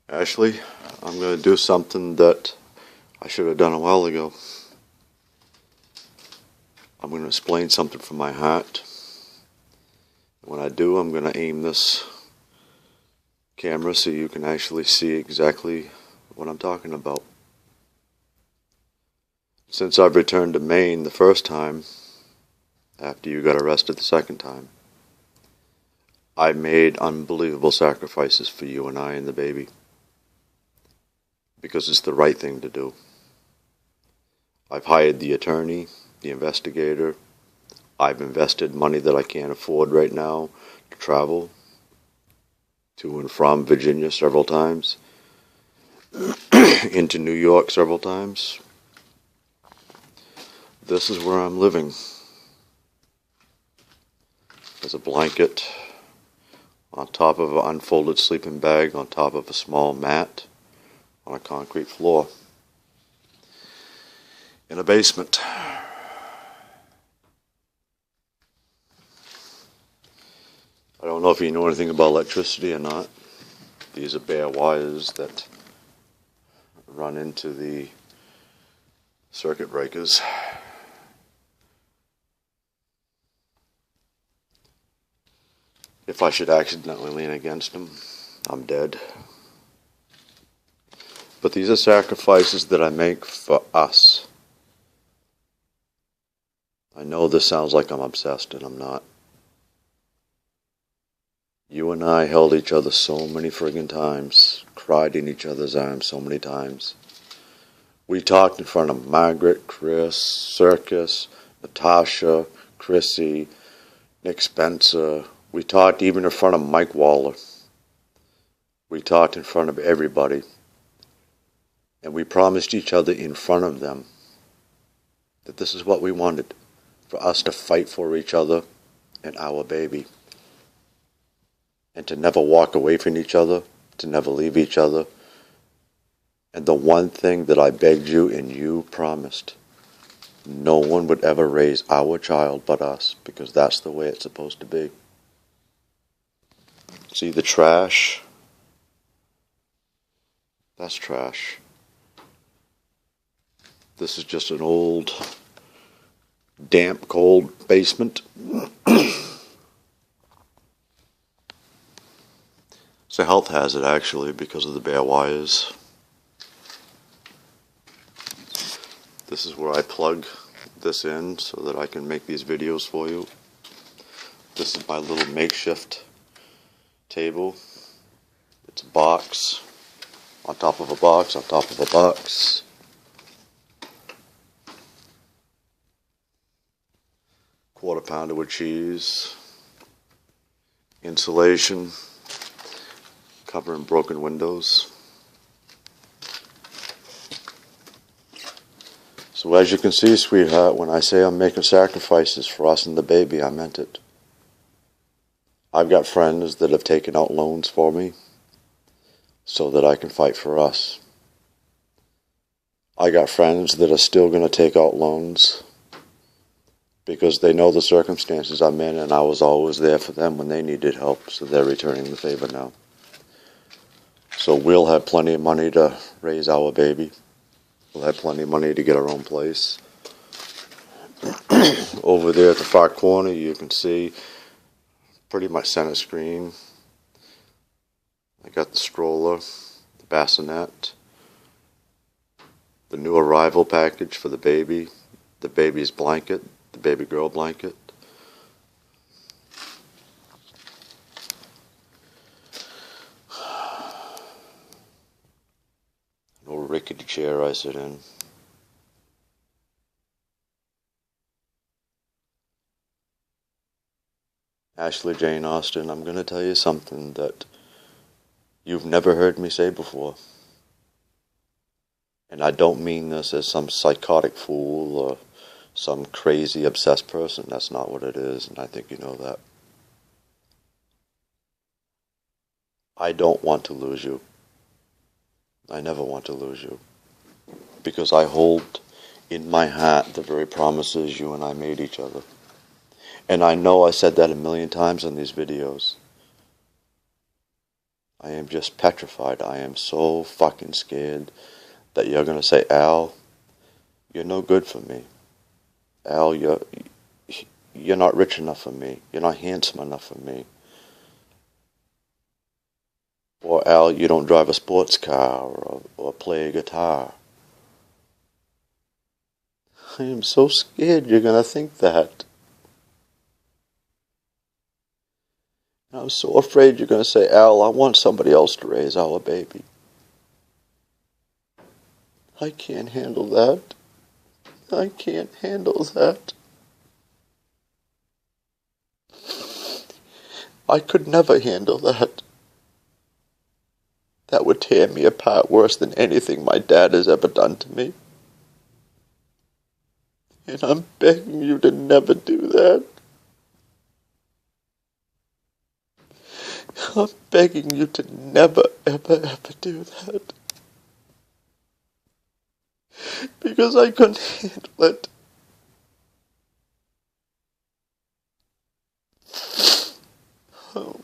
Ashley, I'm going to do something that I should have done a while ago. I'm going to explain something from my heart. When I do, I'm going to aim this camera so you can actually see exactly what I'm talking about. Since I've returned to Maine the first time, after you got arrested the second time, I made unbelievable sacrifices for you and I and the baby. Because it's the right thing to do. I've hired the attorney, the investigator. I've invested money that I can't afford right now to travel to and from Virginia several times, into New York several times. This is where I'm living. There's a blanket on top of an unfolded sleeping bag on top of a small mat on a concrete floor in a basement. I don't know if you know anything about electricity or not. These are bare wires that run into the circuit breakers. If I should accidentally lean against them, I'm dead. But these are sacrifices that I make for us. I know this sounds like I'm obsessed, and I'm not. You and I held each other so many friggin' times, cried in each other's arms so many times. We talked in front of Margaret, Chris, Circus, Natasha, Chrissy, Nick Spencer. We talked even in front of Mike Waller. We talked in front of everybody. And we promised each other in front of them that this is what we wanted, for us to fight for each other and our baby. And to never walk away from each other, to never leave each other. And the one thing that I begged you and you promised, no one would ever raise our child but us, because that's the way it's supposed to be. See the trash? That's trash. This is just an old, damp, cold basement. It's a health hazard, actually, because of the bare wires. This is where I plug this in so that I can make these videos for you. This is my little makeshift table. It's a box on top of a box on top of a box. Quarter pounder with cheese. Insulation. Covering broken windows. So as you can see, sweetheart, when I say I'm making sacrifices for us and the baby, I meant it. I've got friends that have taken out loans for me so that I can fight for us. I got friends that are still going to take out loans because they know the circumstances I'm in, and I was always there for them when they needed help, so they're returning the favor now. So we'll have plenty of money to raise our baby. We'll have plenty of money to get our own place. Over there at the far corner, you can see pretty much center screen. I got the stroller, the bassinet, the new arrival package for the baby's blanket, the baby girl blanket. An old rickety chair I sit in. Ashley Jane Austen, I'm going to tell you something that you've never heard me say before. And I don't mean this as some psychotic fool or some crazy obsessed person. That's not what it is, and I think you know that. I don't want to lose you. I never want to lose you. Because I hold in my heart the very promises you and I made each other. And I know I said that a million times in these videos. I am just petrified. I am so fucking scared that you're gonna say, Al, you're no good for me. Al, you're not rich enough for me. You're not handsome enough for me. Or Al, you don't drive a sports car or play a guitar. I am so scared you're gonna think that. I'm so afraid you're gonna say, Al, I want somebody else to raise our baby. I can't handle that. I can't handle that. I could never handle that. That would tear me apart worse than anything my dad has ever done to me. And I'm begging you to never do that. I'm begging you to never, ever, ever do that. Because I couldn't handle it. Oh.